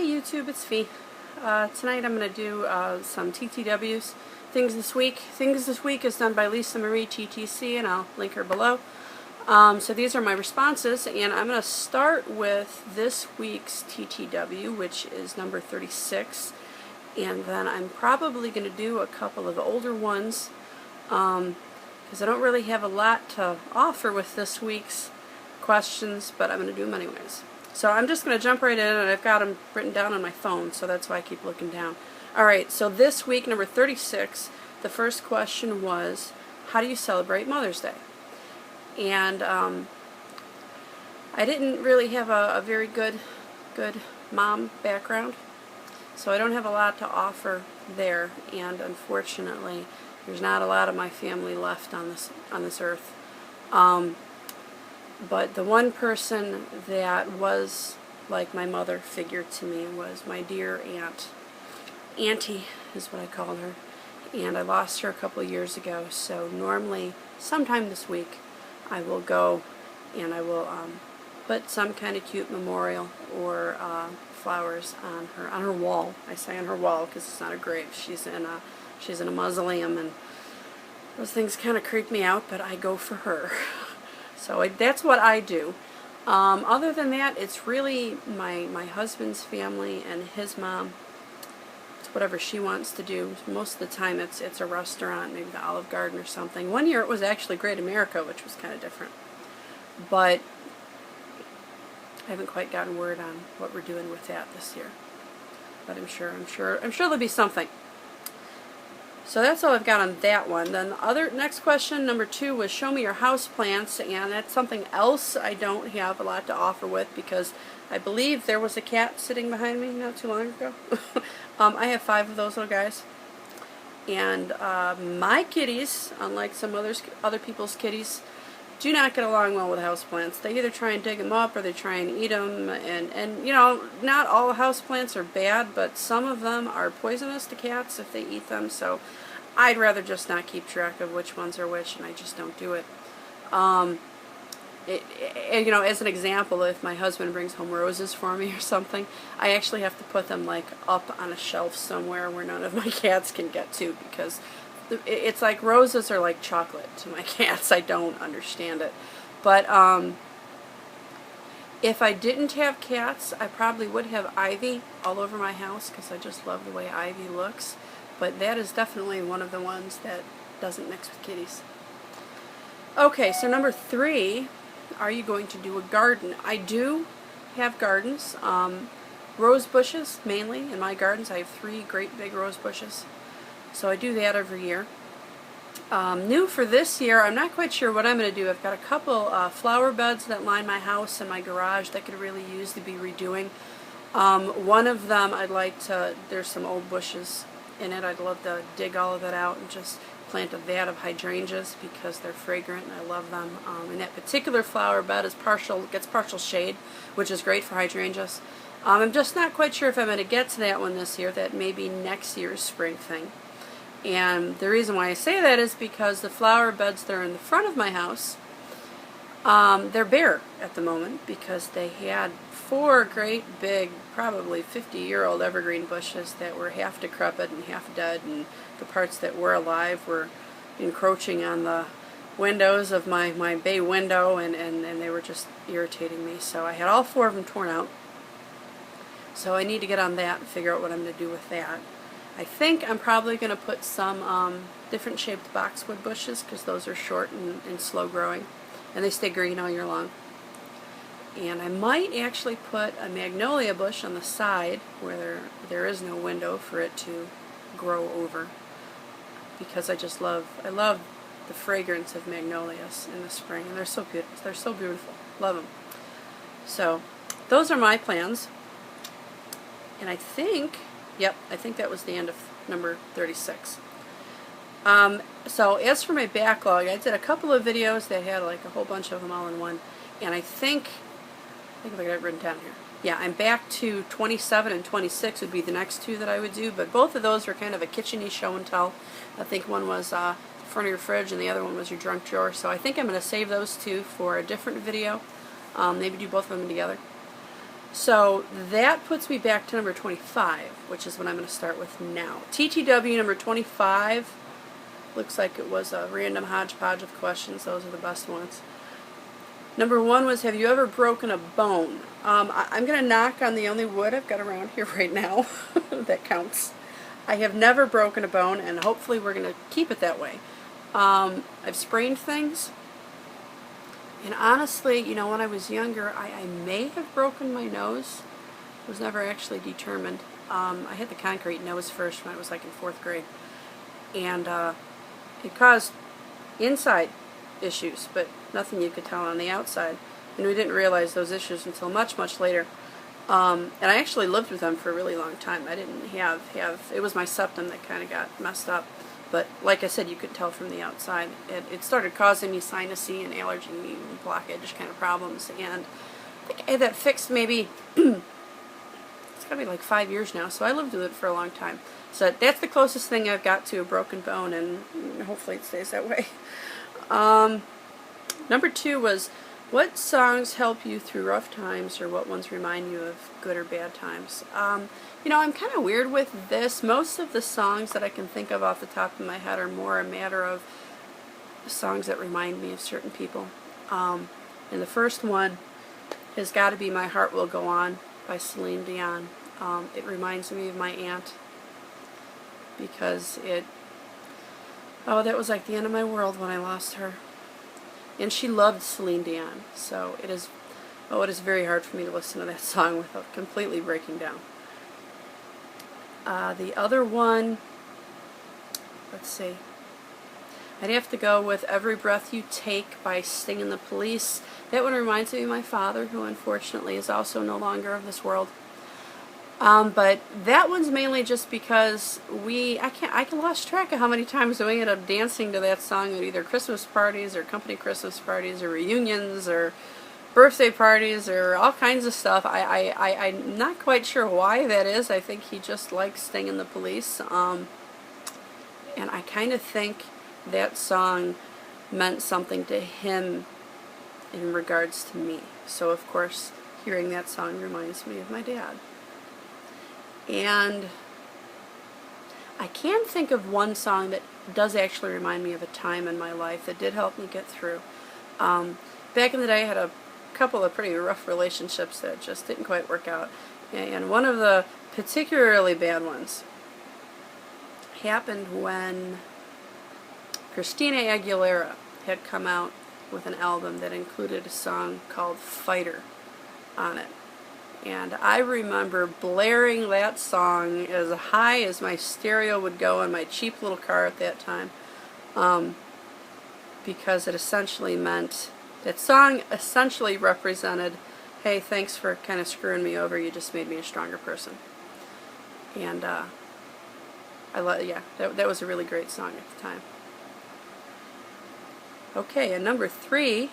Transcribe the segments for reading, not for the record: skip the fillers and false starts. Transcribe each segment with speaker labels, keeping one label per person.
Speaker 1: Hey YouTube, it's Fee. Tonight I'm going to do some TTWs. Things this week. Things this week is done by MarieTTC, and I'll link her below. So these are my responses, and I'm going to start with this week's TTW, which is number 36. And then I'm probably going to do a couple of older ones, because I don't really have a lot to offer with this week's questions, but I'm going to do them anyways. So I'm just going to jump right in, and I've got them written down on my phone, so that's why I keep looking down. Alright, so this week, number 36, the first question was, how do you celebrate Mother's Day? And I didn't really have a very good mom background, so I don't have a lot to offer there, and unfortunately there's not a lot of my family left on this earth. But the one person that was like my mother figure to me was my dear aunt. Auntie is what I called her. And I lost her a couple of years ago, so normally, sometime this week, I will go and I will put some kind of cute memorial or flowers on her wall. I say on her wall because it's not a grave. She's in a mausoleum, and those things kind of creep me out, but I go for her. So that's what I do. Other than that, it's really my husband's family and his mom. It's whatever she wants to do. Most of the time it's a restaurant, maybe the Olive Garden or something. One year it was actually Great America, which was kind of different. But I haven't quite gotten word on what we're doing with that this year. But I'm sure there'll be something. So that's all I've got on that one. Then the next question, number 2, was show me your house plants, and that's something else I don't have a lot to offer with, because I believe there was a cat sitting behind me not too long ago. I have 5 of those little guys, and my kitties, unlike some other people's kitties, do not get along well with houseplants. They either try and dig them up or they try and eat them, and you know, not all houseplants are bad, but some of them are poisonous to cats if they eat them, so I'd rather just not keep track of which ones are which, and I just don't do it. You know, as an example, if my husband brings home roses for me or something, I actually have to put them like up on a shelf somewhere where none of my cats can get to, because it's like roses are like chocolate to my cats. I don't understand it. But if I didn't have cats, I probably would have ivy all over my house, because I just love the way ivy looks. But that is definitely one of the ones that doesn't mix with kitties. Okay, so number 3, are you going to do a garden? I do have gardens. Rose bushes, mainly, in my gardens. I have 3 great big rose bushes. So I do that every year. New for this year, I'm not quite sure what I'm going to do. I've got a couple flower beds that line my house and my garage that could really use to be redoing. One of them I'd like to, there's some old bushes in it. I'd love to dig all of that out and just plant a vat of hydrangeas, because they're fragrant and I love them. And that particular flower bed is gets partial shade, which is great for hydrangeas. I'm just not quite sure if I'm going to get to that one this year. That may be next year's spring thing. And the reason why I say that is because the flower beds that are in the front of my house, they're bare at the moment, because they had 4 great big, probably 50-year-old evergreen bushes that were half decrepit and half dead, and the parts that were alive were encroaching on the windows of my bay window, and they were just irritating me. So I had all 4 of them torn out. So I need to get on that and figure out what I'm going to do with that. I think I'm probably going to put some different shaped boxwood bushes, because those are short and slow growing, and they stay green all year long. And I might actually put a magnolia bush on the side where there is no window for it to grow over, because I love the fragrance of magnolias in the spring, and they're so beautiful. They're so beautiful. Love them. So those are my plans. And I think, yep, I think that was the end of number 36. So as for my backlog, I did a couple of videos that had like a whole bunch of them all in one, and I think if I got it written down here. Yeah, I'm back to 27 and 26 would be the next 2 that I would do, but both of those are kind of a kitchen-y show and tell. I think one was the front of your fridge and the other one was your junk drawer, so I think I'm going to save those 2 for a different video. Maybe do both of them together. So that puts me back to number 25, which is what I'm going to start with now. TTW number 25 looks like it was a random hodgepodge of questions. Those are the best ones. Number 1 was, have you ever broken a bone? I'm going to knock on the only wood I've got around here right now that counts. I have never broken a bone, and hopefully we're going to keep it that way. I've sprained things. And honestly, you know, when I was younger, I may have broken my nose. It was never actually determined. I hit the concrete nose first when I was like in 4th grade. And it caused inside issues, but nothing you could tell on the outside. And we didn't realize those issues until much, much later. And I actually lived with them for a really long time. I didn't have it was my septum that kind of got messed up. But like I said, you could tell from the outside. It started causing me sinusy and allergy and blockage kind of problems. And I think I had that fixed maybe, it's got to be like 5 years now, so I lived with it for a long time. So that's the closest thing I've got to a broken bone, and hopefully it stays that way. Number 2 was, what songs help you through rough times, or what ones remind you of good or bad times? You know, I'm kind of weird with this. Most of the songs that I can think of off the top of my head are more a matter of songs that remind me of certain people. And the first one has got to be My Heart Will Go On by Celine Dion. It reminds me of my aunt, because that was like the end of my world when I lost her. And she loved Celine Dion, so it is very hard for me to listen to that song without completely breaking down. The other one, let's see, I'd have to go with Every Breath You Take by Sting and the Police. That one reminds me of my father, who unfortunately is also no longer of this world. But that one's mainly just because I lost track of how many times we ended up dancing to that song at either Christmas parties or company Christmas parties or reunions or birthday parties or all kinds of stuff. I'm not quite sure why that is. I think he just likes Sting and the Police. And I kind of think that song meant something to him in regards to me. So of course, hearing that song reminds me of my dad. And I can think of one song that does actually remind me of a time in my life that did help me get through. Back in the day, I had a couple of pretty rough relationships that just didn't quite work out. And one of the particularly bad ones happened when Christina Aguilera had come out with an album that included a song called Fighter on it. And I remember blaring that song as high as my stereo would go in my cheap little car at that time, because it essentially meant, that song essentially represented, hey, thanks for kind of screwing me over, you just made me a stronger person. And that was a really great song at the time. Okay, and number 3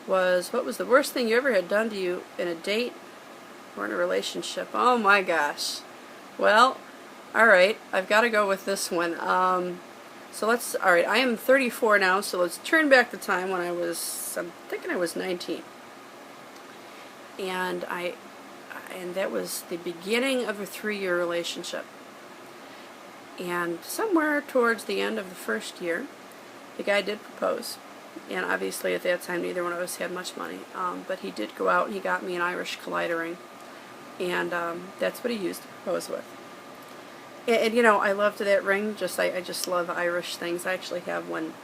Speaker 1: was, what was the worst thing you ever had done to you in a date or in a relationship? Oh my gosh. Well, alright, I've got to go with this one. Alright, I am 34 now, so let's turn back the time when I'm thinking I was 19. And that was the beginning of a 3-year relationship. And somewhere towards the end of the first year, the guy did propose. And obviously at that time neither one of us had much money. But he did go out and he got me an Irish Collider ring. And that's what he used to propose with. And you know, I loved that ring. I just love Irish things. I actually have one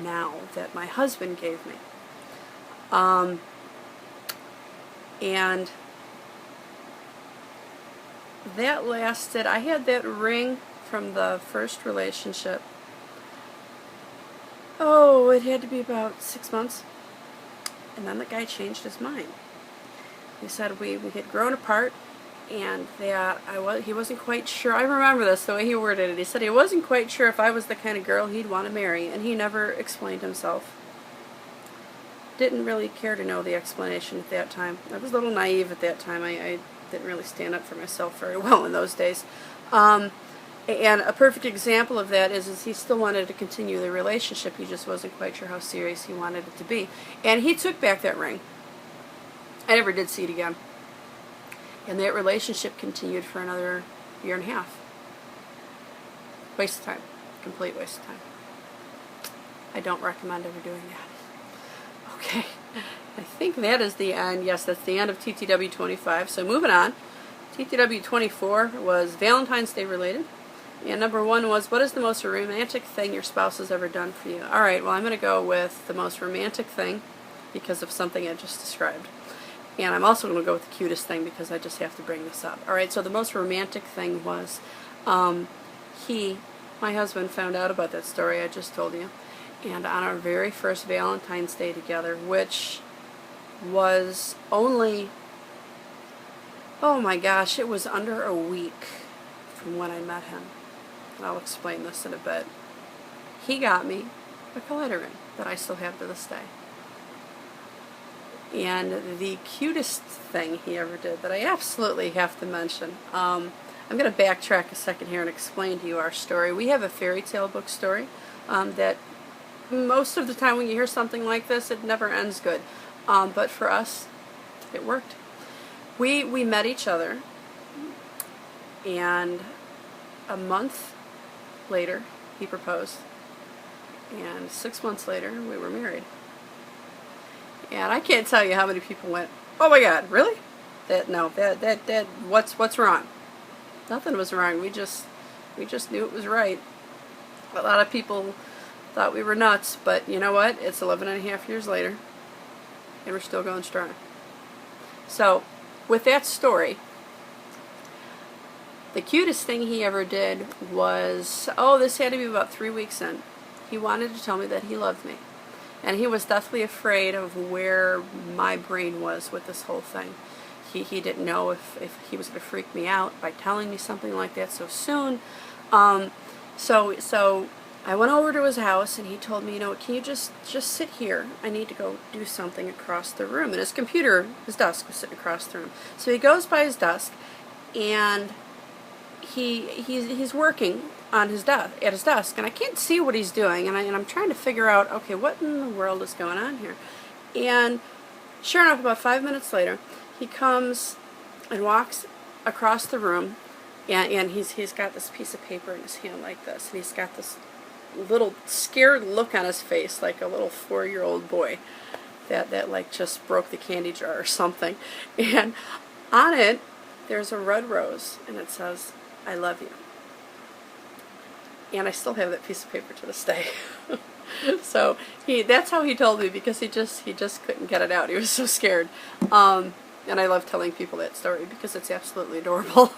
Speaker 1: now that my husband gave me. And that lasted, I had that ring from the first relationship. Oh, it had to be about 6 months. And then the guy changed his mind. He said we had grown apart, and that he wasn't quite sure. I remember this, the way he worded it. He said he wasn't quite sure if I was the kind of girl he'd want to marry, and he never explained himself. Didn't really care to know the explanation at that time. I was a little naive at that time. I didn't really stand up for myself very well in those days. And a perfect example of that is he still wanted to continue the relationship. He just wasn't quite sure how serious he wanted it to be. And he took back that ring. I never did see it again. And that relationship continued for another year and a half. Waste of time. Complete waste of time. I don't recommend ever doing that. Okay. I think that is the end. Yes, that's the end of TTW 25. So moving on. TTW 24 was Valentine's Day related. And number 1 was, what is the most romantic thing your spouse has ever done for you? Alright, well I'm going to go with the most romantic thing because of something I just described. And I'm also going to go with the cutest thing because I just have to bring this up. Alright, so the most romantic thing was my husband, found out about that story I just told you. And on our very first Valentine's Day together, which was only, oh my gosh, it was under a week from when I met him. I'll explain this in a bit. He got me a collider ring that I still have to this day. And the cutest thing he ever did that I absolutely have to mention, I'm going to backtrack a second here and explain to you our story. We have a fairy tale book story that most of the time when you hear something like this, it never ends good. But for us, it worked. We met each other, and a month later, he proposed, and 6 months later, we were married. And I can't tell you how many people went, "Oh my God, really? What's wrong?" Nothing was wrong. We just knew it was right. A lot of people thought we were nuts, but you know what? It's 11 and a half years later, and we're still going strong. So, with that story, the cutest thing he ever did was, this had to be about 3 weeks in. He wanted to tell me that he loved me. And he was deathly afraid of where my brain was with this whole thing. He didn't know if he was going to freak me out by telling me something like that so soon. So I went over to his house, and he told me, can you just sit here? I need to go do something across the room. And his desk was sitting across the room. So he goes by his desk, and he's working on at his desk, and I can't see what he's doing, and I'm trying to figure out, okay, what in the world is going on here? And sure enough, about 5 minutes later, he comes and walks across the room, and he's got this piece of paper in his hand like this, and he's got this little scared look on his face, like a little 4-year-old boy that like just broke the candy jar or something. And on it, there's a red rose, and it says, "I love you." And I still have that piece of paper to this day. So that's how he told me, because he just couldn't get it out. He was so scared. And I love telling people that story because it's absolutely adorable.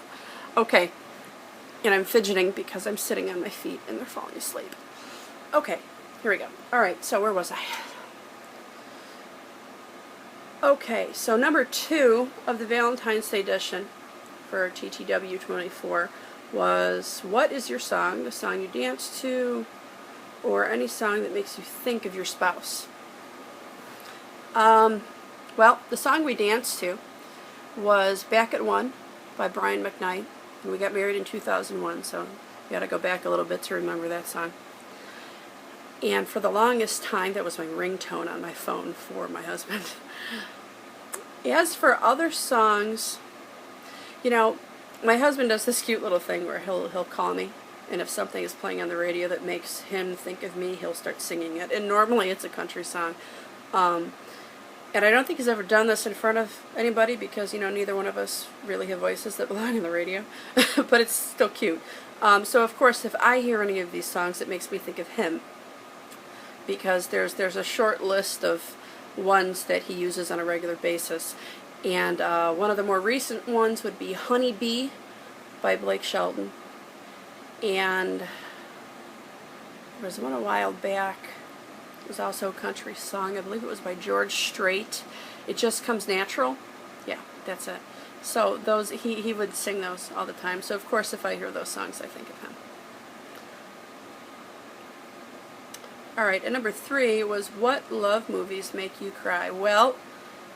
Speaker 1: Okay. And I'm fidgeting because I'm sitting on my feet and they're falling asleep. Okay, here we go. Alright, so where was I? Okay, so number 2 of the Valentine's Day edition for TTW 24 was, what is your song, the song you dance to, or any song that makes you think of your spouse? Well, the song we danced to was Back at One by Brian McKnight, and we got married in 2001, so you got to go back a little bit to remember that song. And for the longest time, that was my ringtone on my phone for my husband. As for other songs, my husband does this cute little thing where he'll call me, and if something is playing on the radio that makes him think of me, he'll start singing it. And normally it's a country song. And I don't think he's ever done this in front of anybody because, neither one of us really have voices that belong on the radio. But it's still cute. So, of course, if I hear any of these songs, it makes me think of him. Because there's a short list of ones that he uses on a regular basis. And one of the more recent ones would be Honey Bee by Blake Shelton. And there was one a while back. It was also a country song. I believe it was by George Strait. It Just Comes Natural. Yeah, that's it. So those he would sing those all the time. So of course, if I hear those songs, I think of him. Alright, and number 3 was, what love movies make you cry? Well,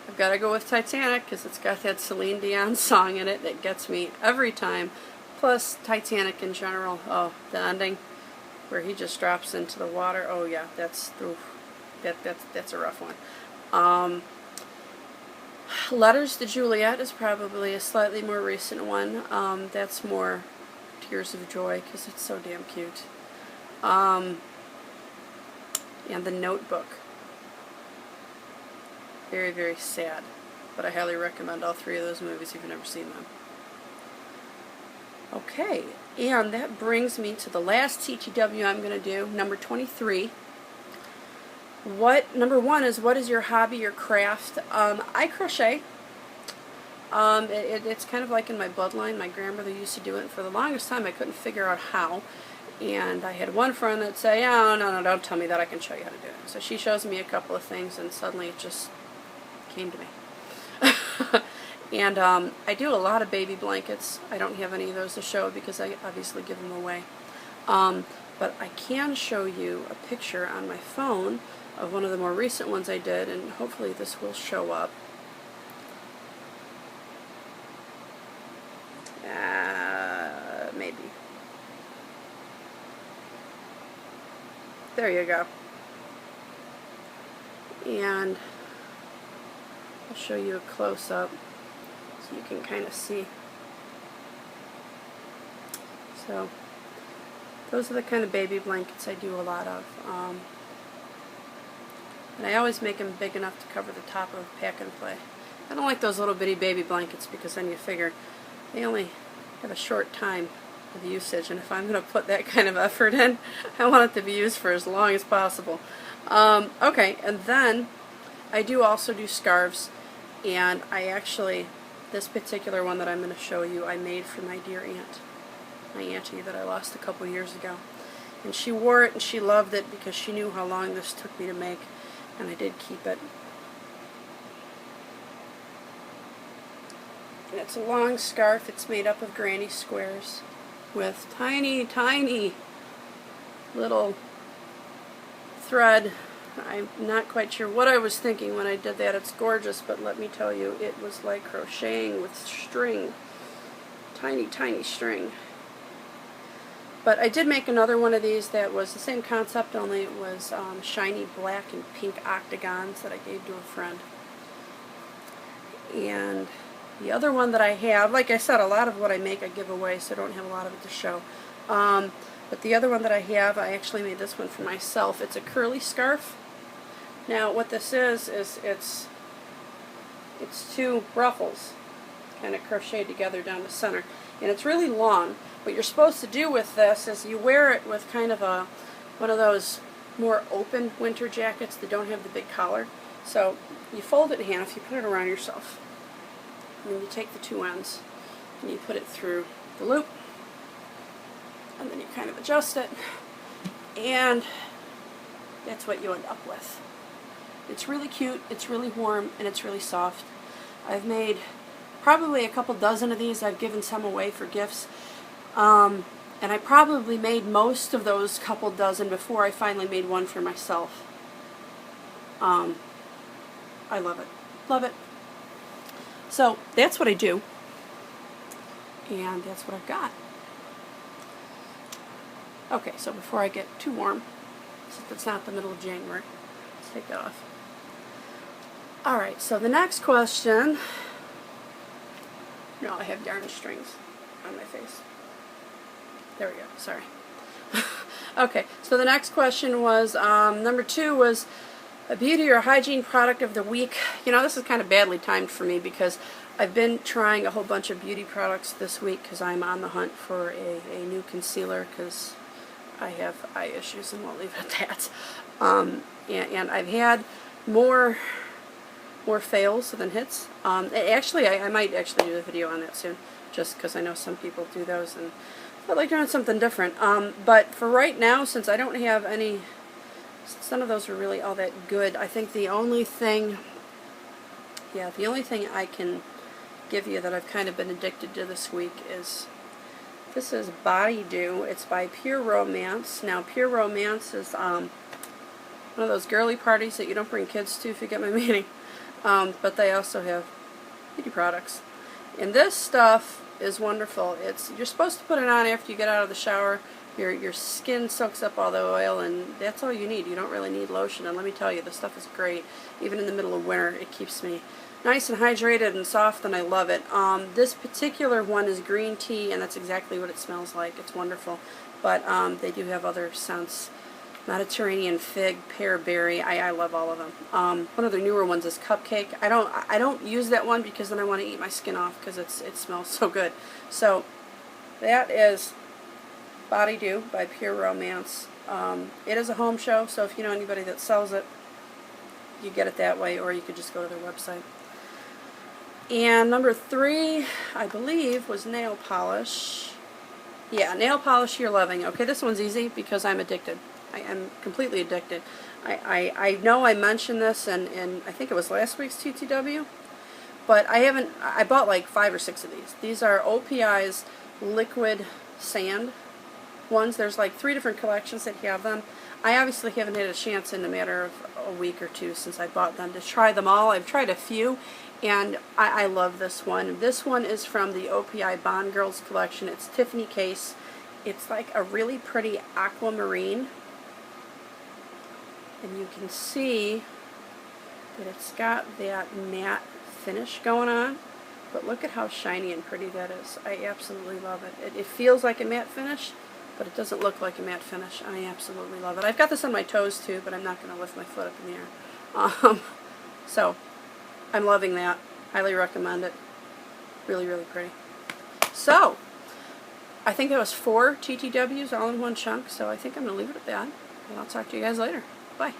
Speaker 1: I've got to go with Titanic because it's got that Celine Dion song in it that gets me every time. Plus, Titanic in general. Oh, the ending where he just drops into the water. Oh yeah, that's a rough one. Letters to Juliet is probably a slightly more recent one. That's more tears of joy because it's so damn cute. And The Notebook. Very, very sad. But I highly recommend all three of those movies if you've never seen them. Okay, and that brings me to the last TTW I'm going to do, number 23. Number 1 is, what is your hobby or craft? I crochet. It's kind of like in my bloodline. My grandmother used to do it, and for the longest time I couldn't figure out how. And I had one friend that said, oh, no, don't tell me that, I can show you how to do it. So she shows me a couple of things, and suddenly it just came to me. And I do a lot of baby blankets. I don't have any of those to show because I obviously give them away. But I can show you a picture on my phone of one of the more recent ones I did, and hopefully this will show up. Maybe. There you go. And I'll show you a close-up so you can kind of see. So those are the kind of baby blankets I do a lot of. And I always make them big enough to cover the top of Pack and Play. I don't like those little bitty baby blankets because then you figure they only have a short time of usage, and if I'm going to put that kind of effort in, I want it to be used for as long as possible. Okay, and then I do also do scarves, and I actually, this particular one that I'm going to show you, I made for my dear aunt, my auntie that I lost a couple years ago. And she wore it and she loved it because she knew how long this took me to make, and I did keep it. And it's a long scarf. It's made up of granny squares with tiny, tiny little thread. I'm not quite sure what I was thinking when I did that. It's gorgeous, but let me tell you, it was like crocheting with string. Tiny, tiny string. But I did make another one of these that was the same concept, only it was shiny black and pink octagons that I gave to a friend. And the other one that I have, like I said, a lot of what I make I give away, so I don't have a lot of it to show. But the other one that I have, I actually made this one for myself. It's a curly scarf. Now what this is it's two ruffles kind of crocheted together down the center. And it's really long. What you're supposed to do with this is you wear it with kind of one of those more open winter jackets that don't have the big collar. So you fold it in half, you put it around yourself, and then you take the two ends and you put it through the loop, and then you kind of adjust it, and that's what you end up with. It's really cute, it's really warm, and it's really soft. I've made probably a couple dozen of these. I've given some away for gifts. And I probably made most of those couple dozen before I finally made one for myself. I love it. Love it. So that's what I do. And that's what I've got. Okay, so before I get too warm, since it's not the middle of January, let's take that off. Alright, so the next question. No, I have yarn strings on my face. There we go, sorry. Okay, so the next question was, number 2 was a beauty or hygiene product of the week. You know, this is kind of badly timed for me because I've been trying a whole bunch of beauty products this week because I'm on the hunt for a new concealer because I have eye issues and won't leave it at that. And I've had more fails than hits. Actually, I might actually do a video on that soon, just because I know some people do those, and I'd like doing something different. But for right now, since I don't have any, since none of those are really all that good, I think the only thing I can give you that I've kind of been addicted to this week is, this is Body Dew. It's by Pure Romance. Now, Pure Romance is one of those girly parties that you don't bring kids to, if you get my meaning. But they also have beauty products. And this stuff is wonderful. You're supposed to put it on after you get out of the shower. Your skin soaks up all the oil, and that's all you need. You don't really need lotion. And let me tell you, this stuff is great. Even in the middle of winter, it keeps me nice and hydrated and soft, and I love it. This particular one is green tea, and that's exactly what it smells like. It's wonderful. But they do have other scents. Mediterranean fig, pear, berry. I love all of them. One of their newer ones is cupcake. I don't use that one because then I want to eat my skin off because it smells so good. So that is Body Dew by Pure Romance. It is a home show, so if you know anybody that sells it, you get it that way, or you could just go to their website. And number 3, I believe, was nail polish. Yeah, nail polish you're loving. Okay, this one's easy because I'm addicted. I am completely addicted. I know I mentioned this in I think it was last week's TTW, but I bought like 5 or 6 of these. These are OPI's liquid sand ones. There's like 3 different collections that have them. I obviously haven't had a chance in a matter of a week or 2 since I bought them to try them all. I've tried a few, and I love this one. This one is from the OPI Bond Girls collection. It's Tiffany case. It's like a really pretty aquamarine. And you can see that it's got that matte finish going on. But look at how shiny and pretty that is. I absolutely love it. It feels like a matte finish, but it doesn't look like a matte finish. I absolutely love it. I've got this on my toes too, but I'm not going to lift my foot up in the air. So, I'm loving that. Highly recommend it. Really, really pretty. So, I think that was 4 TTWs all in one chunk, so I think I'm going to leave it at that. And I'll talk to you guys later. Bye.